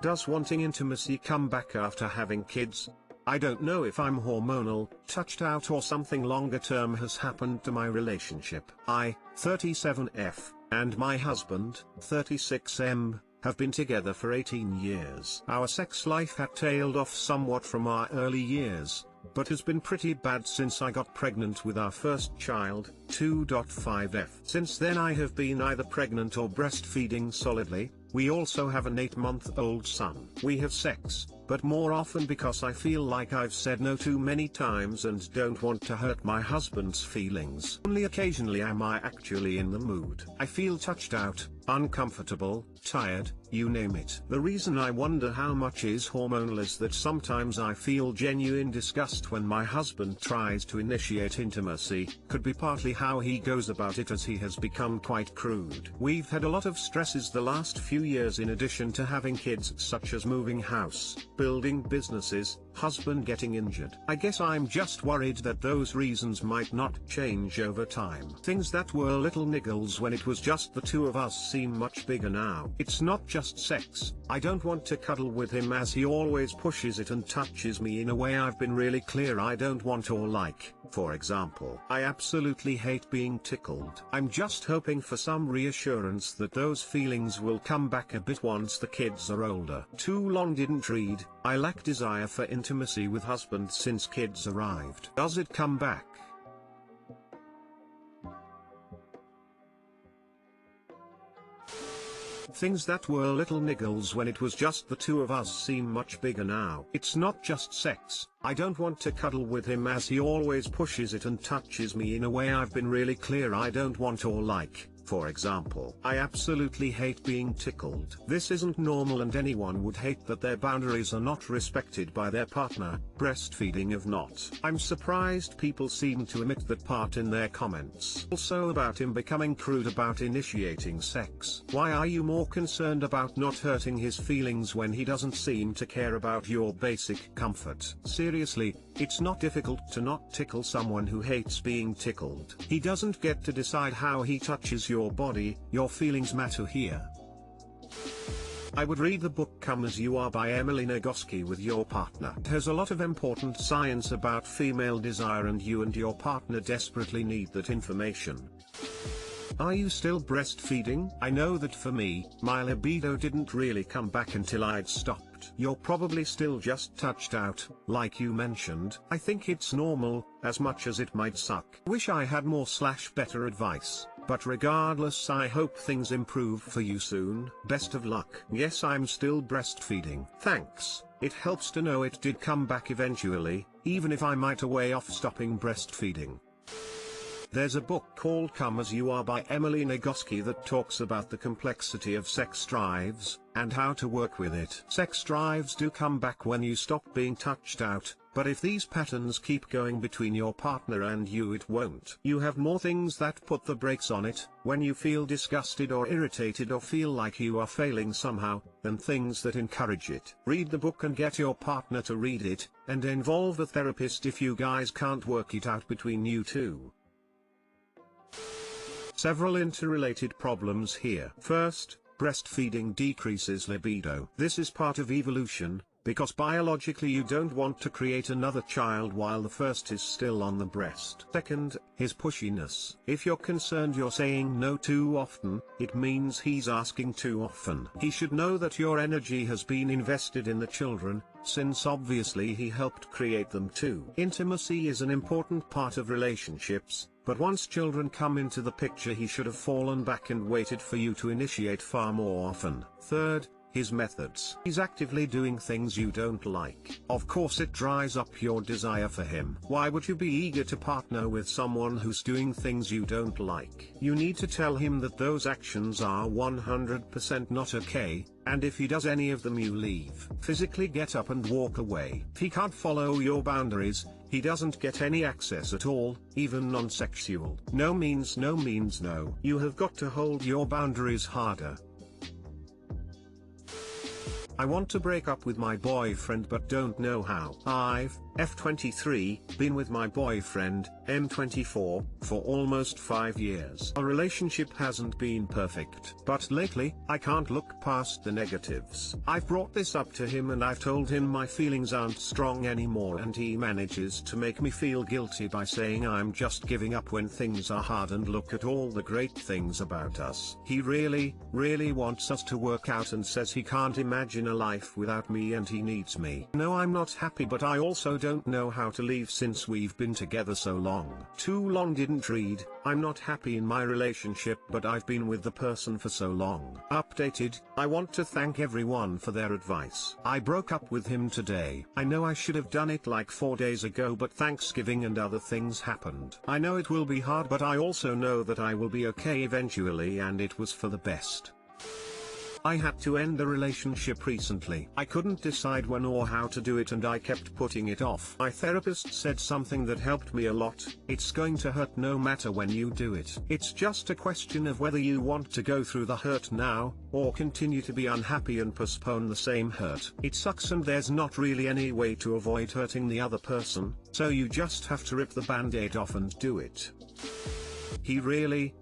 Does wanting intimacy come back after having kids? I don't know if I'm hormonal, touched out, or something longer term has happened to my relationship. I, 37F, and my husband, 36M, have been together for 18 years. Our sex life had tailed off somewhat from our early years, but has been pretty bad since I got pregnant with our first child, 2.5F. Since then I have been either pregnant or breastfeeding solidly. We also have an 8-month-old son. We have sex, but more often because I feel like I've said no too many times and don't want to hurt my husband's feelings. Only occasionally am I actually in the mood. I feel touched out, uncomfortable, tired, you name it. The reason I wonder how much is hormonal is that sometimes I feel genuine disgust when my husband tries to initiate intimacy. Could be partly how he goes about it, as he has become quite crude. We've had a lot of stresses the last few years in addition to having kids, such as moving house, building businesses, husband getting injured. I guess I'm just worried that those reasons might not change over time. Things that were little niggles when it was just the two of us seem much bigger now. It's not just sex. I don't want to cuddle with him as he always pushes it and touches me in a way I've been really clear I don't want or like. For example, I absolutely hate being tickled. I'm just hoping for some reassurance that those feelings will come back a bit once the kids are older. Too long didn't read. I lack desire for intimacy with husband since kids arrived. Does it come back? Things that were little niggles when it was just the two of us seem much bigger now. It's not just sex. I don't want to cuddle with him as he always pushes it and touches me in a way I've been really clear I don't want or like. For example, I absolutely hate being tickled. This isn't normal, and anyone would hate that their boundaries are not respected by their partner. Breastfeeding of not. I'm surprised people seem to omit that part in their comments. Also about him becoming crude about initiating sex. Why are you more concerned about not hurting his feelings when he doesn't seem to care about your basic comfort? Seriously, it's not difficult to not tickle someone who hates being tickled. He doesn't get to decide how he touches your body. Your feelings matter here. I would read the book Come As You Are by Emily Nagoski with your partner. It has a lot of important science about female desire, and you and your partner desperately need that information. Are you still breastfeeding? I know that for me, my libido didn't really come back until I'd stopped. You're probably still just touched out, like you mentioned. I think it's normal, as much as it might suck. Wish I had more/better advice. But regardless, I hope things improve for you soon. Best of luck. Yes, I'm still breastfeeding. Thanks. It helps to know it did come back eventually, even if I might a way off stopping breastfeeding. There's a book called Come As You Are by Emily Nagoski that talks about the complexity of sex drives, and how to work with it. Sex drives do come back when you stop being touched out, but if these patterns keep going between your partner and you, it won't. You have more things that put the brakes on it, when you feel disgusted or irritated or feel like you are failing somehow, than things that encourage it. Read the book and get your partner to read it, and involve a therapist if you guys can't work it out between you two. Several interrelated problems here. First, breastfeeding decreases libido. This is part of evolution, because biologically you don't want to create another child while the first is still on the breast. Second, his pushiness. If you're concerned you're saying no too often, it means he's asking too often. He should know that your energy has been invested in the children, since obviously he helped create them too. Intimacy is an important part of relationships, but once children come into the picture, he should have fallen back and waited for you to initiate far more often. Third, his methods. He's actively doing things you don't like. Of course it dries up your desire for him. Why would you be eager to partner with someone who's doing things you don't like? You need to tell him that those actions are 100% not okay, and if he does any of them, you leave. Physically get up and walk away. If he can't follow your boundaries, he doesn't get any access at all, even non-sexual. No means no means no. You have got to hold your boundaries harder. I want to break up with my boyfriend but don't know how. I've F23, been with my boyfriend, M24, for almost 5 years. Our relationship hasn't been perfect, but lately, I can't look past the negatives. I've brought this up to him and I've told him my feelings aren't strong anymore, and he manages to make me feel guilty by saying I'm just giving up when things are hard, and look at all the great things about us. He really wants us to work out and says he can't imagine a life without me and he needs me. No, I'm not happy, but I also don't know how to leave since we've been together so long. Too long didn't read. I'm not happy in my relationship, but I've been with the person for so long. Updated, I want to thank everyone for their advice. I broke up with him today. I know I should have done it like 4 days ago, but Thanksgiving and other things happened. I know it will be hard, but I also know that I will be okay eventually, and it was for the best. I had to end the relationship recently. I couldn't decide when or how to do it, and I kept putting it off. My therapist said something that helped me a lot: it's going to hurt no matter when you do it. It's just a question of whether you want to go through the hurt now, or continue to be unhappy and postpone the same hurt. It sucks, and there's not really any way to avoid hurting the other person, so you just have to rip the band-aid off and do it. He really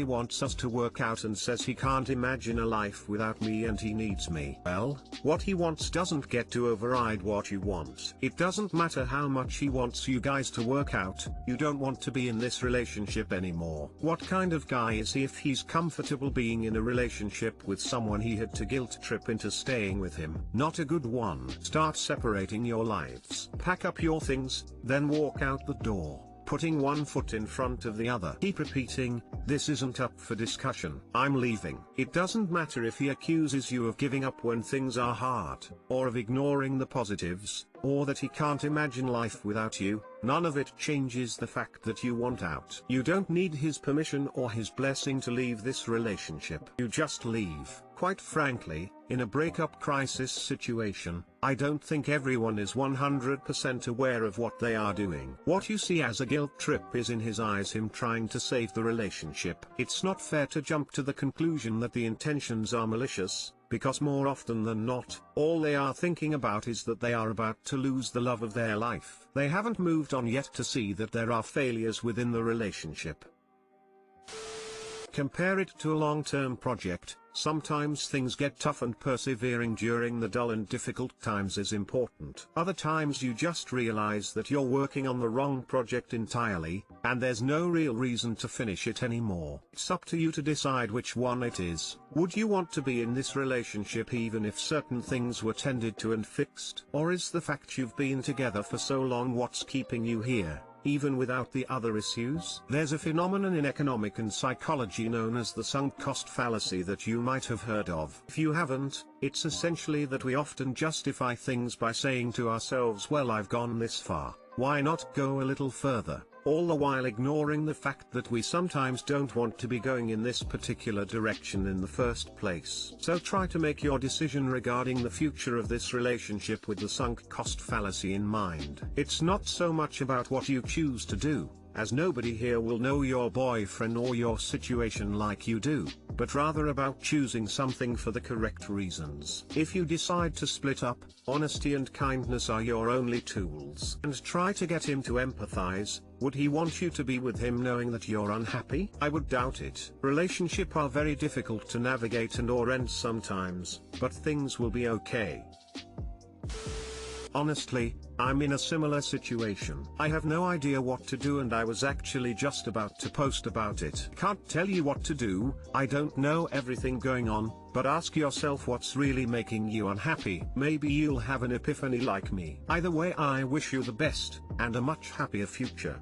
wants us to work out and says he can't imagine a life without me and he needs me. Well, what he wants doesn't get to override what you want. It doesn't matter how much he wants you guys to work out, you don't want to be in this relationship anymore. What kind of guy is he if he's comfortable being in a relationship with someone he had to guilt trip into staying with him? Not a good one. Start separating your lives. Pack up your things, then walk out the door, putting one foot in front of the other. Keep repeating, this isn't up for discussion. I'm leaving. It doesn't matter if he accuses you of giving up when things are hard, or of ignoring the positives, or that he can't imagine life without you. None of it changes the fact that you want out. You don't need his permission or his blessing to leave this relationship. You just leave. Quite frankly, in a breakup crisis situation, I don't think everyone is 100% aware of what they are doing. What you see as a guilt trip is in his eyes him trying to save the relationship. It's not fair to jump to the conclusion that the intentions are malicious, because more often than not, all they are thinking about is that they are about to lose the love of their life. They haven't moved on yet to see that there are failures within the relationship. Compare it to a long-term project. Sometimes things get tough, and persevering during the dull and difficult times is important. Other times you just realize that you're working on the wrong project entirely, and there's no real reason to finish it anymore. It's up to you to decide which one it is. Would you want to be in this relationship even if certain things were tended to and fixed? Or is the fact you've been together for so long what's keeping you here, even without the other issues? There's a phenomenon in economic and psychology known as the sunk cost fallacy that you might have heard of. If you haven't, it's essentially that we often justify things by saying to ourselves, well, I've gone this far, why not go a little further? All the while ignoring the fact that we sometimes don't want to be going in this particular direction in the first place. So try to make your decision regarding the future of this relationship with the sunk cost fallacy in mind. It's not so much about what you choose to do, as nobody here will know your boyfriend or your situation like you do, but rather about choosing something for the correct reasons. If you decide to split up, honesty and kindness are your only tools. And try to get him to empathize. Would he want you to be with him knowing that you're unhappy? I would doubt it. Relationships are very difficult to navigate and or end sometimes, but things will be okay. Honestly, I'm in a similar situation. I have no idea what to do, and I was actually just about to post about it. Can't tell you what to do, I don't know everything going on, but ask yourself what's really making you unhappy. Maybe you'll have an epiphany like me. Either way, I wish you the best, and a much happier future.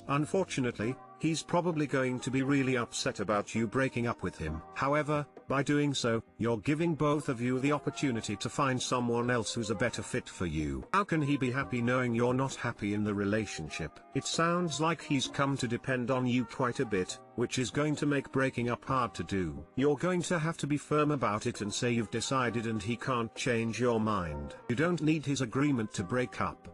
Unfortunately, he's probably going to be really upset about you breaking up with him. However, by doing so, you're giving both of you the opportunity to find someone else who's a better fit for you. How can he be happy knowing you're not happy in the relationship? It sounds like he's come to depend on you quite a bit, which is going to make breaking up hard to do. You're going to have to be firm about it and say you've decided, and he can't change your mind. You don't need his agreement to break up.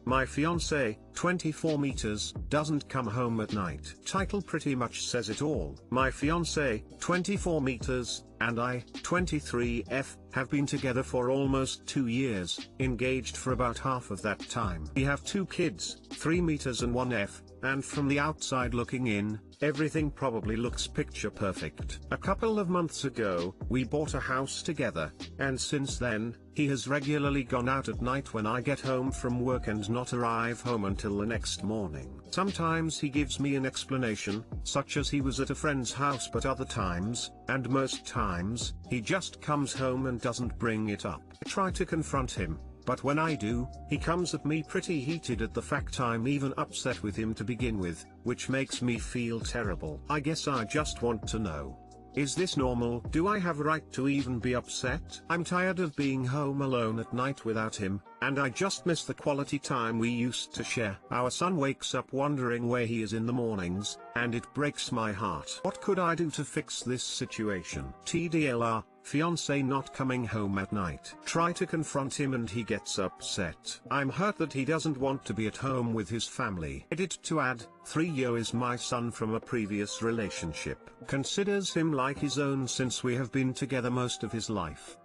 My fiancé, 24 meters, doesn't come home at night. Title pretty much says it all. My fiancé, 24 meters, and I, 23F, have been together for almost 2 years, engaged for about half of that time. We have 2 kids, 3 meters and 1F, and from the outside looking in, everything probably looks picture perfect. A couple of months ago, we bought a house together, and since then, he has regularly gone out at night when I get home from work and not arrive home until the next morning. Sometimes he gives me an explanation, such as he was at a friend's house, but other times, and most times, he just comes home and doesn't bring it up. I try to confront him, but when I do, he comes at me pretty heated at the fact I'm even upset with him to begin with, which makes me feel terrible. I guess I just want to know, is this normal? Do I have a right to even be upset? I'm tired of being home alone at night without him, and I just miss the quality time we used to share. Our son wakes up wondering where he is in the mornings, and it breaks my heart. What could I do to fix this situation? TDLR, fiancé not coming home at night. Try to confront him and he gets upset. I'm hurt that he doesn't want to be at home with his family. Edit to add, 3yo is my son from a previous relationship. Considers him like his own since we have been together most of his life.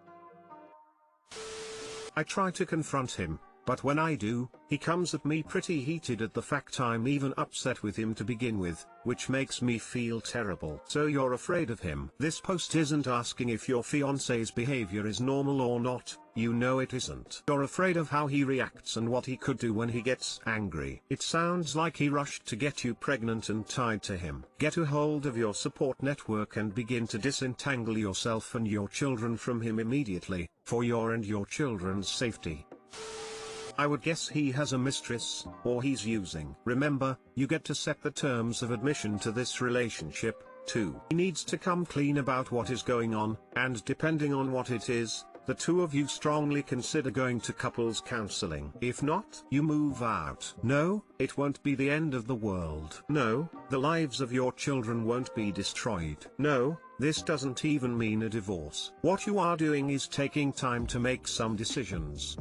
I try to confront him, but when I do, he comes at me pretty heated at the fact I'm even upset with him to begin with, which makes me feel terrible. So you're afraid of him. This post isn't asking if your fiancé's behavior is normal or not, you know it isn't. You're afraid of how he reacts and what he could do when he gets angry. It sounds like he rushed to get you pregnant and tied to him. Get a hold of your support network and begin to disentangle yourself and your children from him immediately, for your and your children's safety. I would guess he has a mistress, or he's using. Remember, you get to set the terms of admission to this relationship, too. He needs to come clean about what is going on, and depending on what it is, the two of you strongly consider going to couples counseling. If not, you move out. No, it won't be the end of the world. No, the lives of your children won't be destroyed. No, this doesn't even mean a divorce. What you are doing is taking time to make some decisions.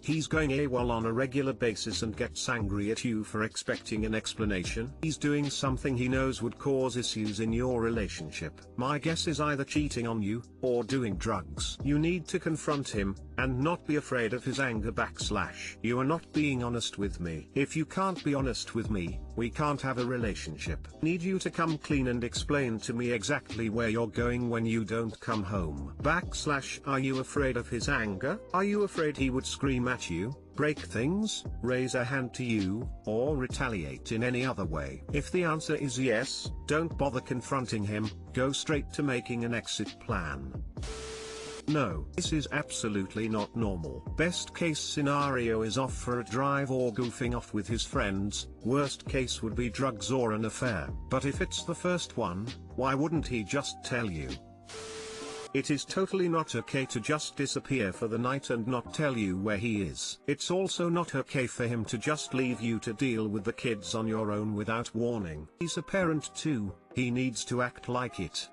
He's going AWOL on a regular basis and gets angry at you for expecting an explanation. He's doing something he knows would cause issues in your relationship. My guess is either cheating on you, or doing drugs. You need to confront him, and not be afraid of his anger / you are not being honest with me. If you can't be honest with me, we can't have a relationship. Need you to come clean and explain to me exactly where you're going when you don't come home. / are you afraid of his anger? Are you afraid he would scream at you, break things, raise a hand to you, or retaliate in any other way? If the answer is yes, don't bother confronting him, go straight to making an exit plan. No, this is absolutely not normal. Best case scenario is off for a drive or goofing off with his friends, worst case would be drugs or an affair. But if it's the first one, why wouldn't he just tell you? It is totally not okay to just disappear for the night and not tell you where he is. It's also not okay for him to just leave you to deal with the kids on your own without warning. He's a parent too, he needs to act like it.